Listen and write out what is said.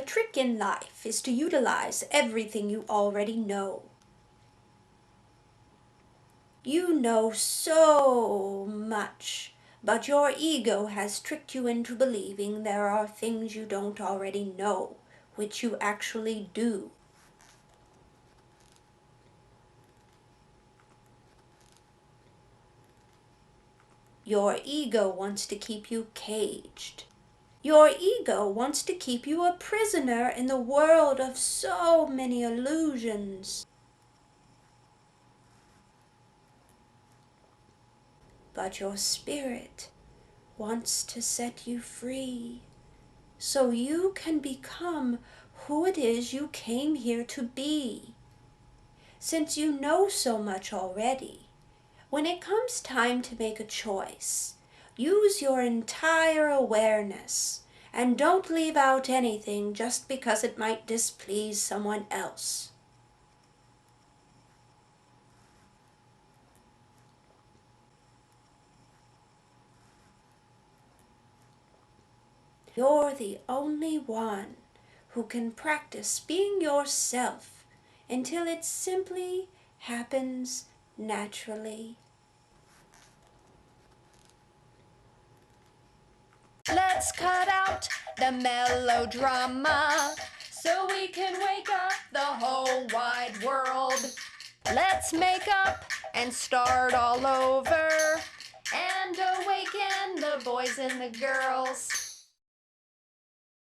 trick in life is to utilize everything you already know. You know so much, but your ego has tricked you into believing there are things you don't already know, which you actually do. Your ego wants to keep you caged. Your ego wants to keep you a prisoner in the world of so many illusions. But your spirit wants to set you free, so you can become who it is you came here to be. Since you know so much already, when it comes time to make a choice, use your entire awareness and don't leave out anything just because it might displease someone else. You're the only one who can practice being yourself until it simply happens naturally. Let's cut out the melodrama so we can wake up the whole wide world. Let's make up and start all over and awaken the boys and the girls.